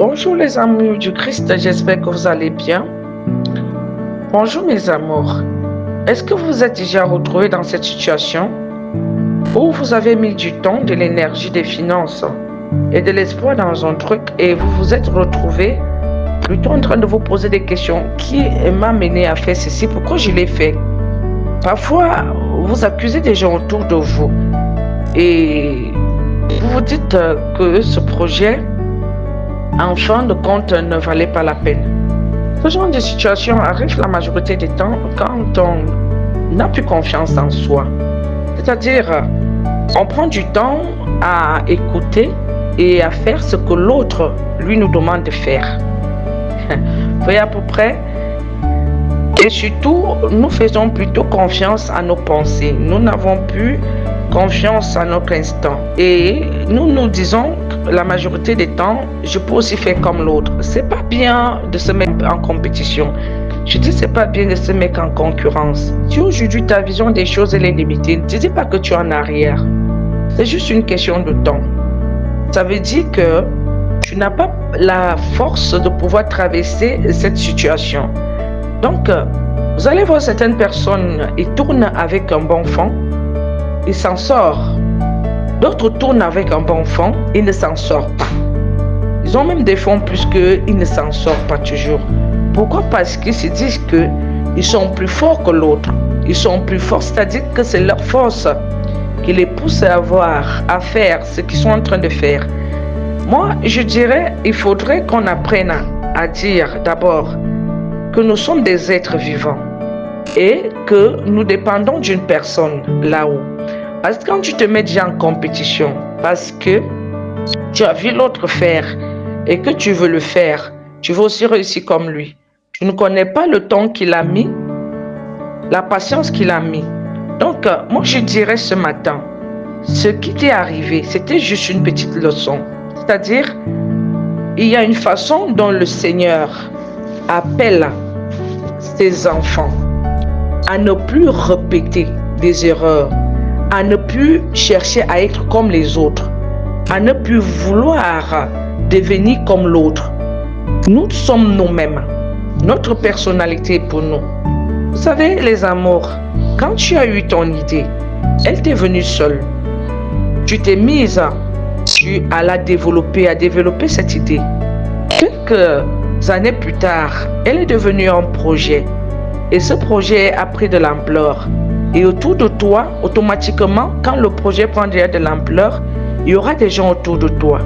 Bonjour les amours du Christ, j'espère que vous allez bien. Bonjour mes amours. Est-ce que vous êtes déjà retrouvés dans cette situation où vous avez mis du temps, de l'énergie, des finances et de l'espoir dans un truc et vous vous êtes retrouvés plutôt en train de vous poser des questions. Qui m'a mené à faire ceci? Pourquoi je l'ai fait? Parfois, vous accusez des gens autour de vous et vous vous dites que ce projet, en fin de compte, ne valait pas la peine. Ce genre de situation arrive la majorité du temps quand on n'a plus confiance en soi. C'est-à-dire, on prend du temps à écouter et à faire ce que l'autre lui nous demande de faire. Vous voyez à peu près? Et surtout, nous faisons plutôt confiance à nos pensées. Nous n'avons plus confiance à notre instinct. Et nous nous disons la majorité des temps, je peux aussi faire comme l'autre. C'est pas bien de se mettre en compétition. Je dis c'est pas bien de se mettre en concurrence. Si aujourd'hui ta vision des choses elle est limitée, ne dis pas que tu es en arrière. C'est juste une question de temps. Ça veut dire que tu n'as pas la force de pouvoir traverser cette situation. Donc, vous allez voir certaines personnes, ils tournent avec un bon fond, ils s'en sortent. D'autres tournent avec un bon fond, ils ne s'en sortent pas. Ils ont même des fonds plus qu'ils ne s'en sortent pas toujours. Pourquoi? Parce qu'ils se disent qu'ils sont plus forts que l'autre. Ils sont plus forts, c'est-à-dire que c'est leur force qui les pousse à faire ce qu'ils sont en train de faire. Moi, je dirais, il faudrait qu'on apprenne à dire d'abord que nous sommes des êtres vivants et que nous dépendons d'une personne là-haut. Parce que quand tu te mets déjà en compétition, parce que tu as vu l'autre faire et que tu veux le faire, tu veux aussi réussir comme lui. Tu ne connais pas le temps qu'il a mis, la patience qu'il a mis. Donc, moi je dirais ce matin, ce qui t'est arrivé, c'était juste une petite leçon. C'est-à-dire, il y a une façon dont le Seigneur appelle ses enfants à ne plus répéter des erreurs, à ne plus chercher à être comme les autres, à ne plus vouloir devenir comme l'autre. Nous sommes nous-mêmes, notre personnalité pour nous. Vous savez, les amours, quand tu as eu ton idée, elle t'est venue seule. Tu t'es mise à la développer, à développer cette idée. Quelques années plus tard, elle est devenue un projet. Et ce projet a pris de l'ampleur. Et autour de toi, automatiquement, quand le projet prend déjà de l'ampleur, il y aura des gens autour de toi.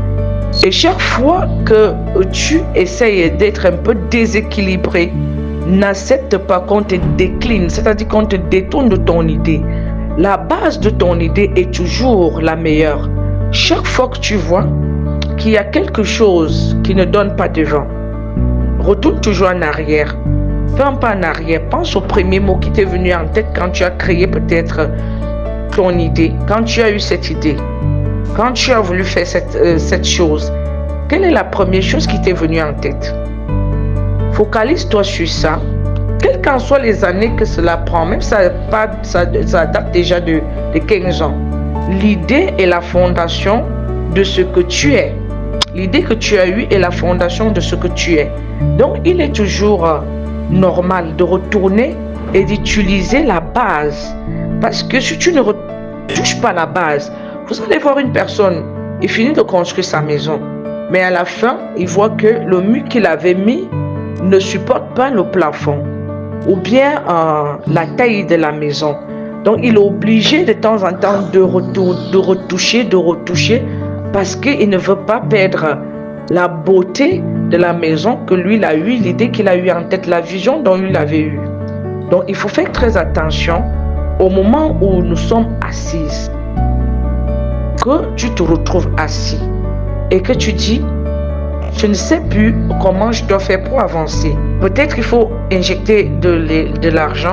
Et chaque fois que tu essayes d'être un peu déséquilibré, n'accepte pas qu'on te décline, c'est-à-dire qu'on te détourne de ton idée. La base de ton idée est toujours la meilleure. Chaque fois que tu vois qu'il y a quelque chose qui ne donne pas devant, retourne toujours en arrière. Fais un pas en arrière. Pense au premier mot qui t'est venu en tête quand tu as créé peut-être ton idée, quand tu as eu cette idée, quand tu as voulu faire cette chose. Quelle est la première chose qui t'est venue en tête? Focalise-toi sur ça. Quelles qu'en soient les années que cela prend, même ça date déjà de 15 ans. L'idée est la fondation de ce que tu es. L'idée que tu as eue est la fondation de ce que tu es. Donc, il est toujours normal de retourner et d'utiliser la base. Parce que si tu ne touches pas la base, vous allez voir une personne, il finit de construire sa maison. Mais à la fin, il voit que le mur qu'il avait mis ne supporte pas le plafond ou bien la taille de la maison. Donc, il est obligé de temps en temps de retoucher parce qu'il ne veut pas perdre la beauté de la maison que lui il a eu, l'idée qu'il a eu en tête, la vision dont il avait eu. Donc, il faut faire très attention au moment où nous sommes assises, que tu te retrouves assis et que tu dis, je ne sais plus comment je dois faire pour avancer. Peut-être qu'il faut injecter de l'argent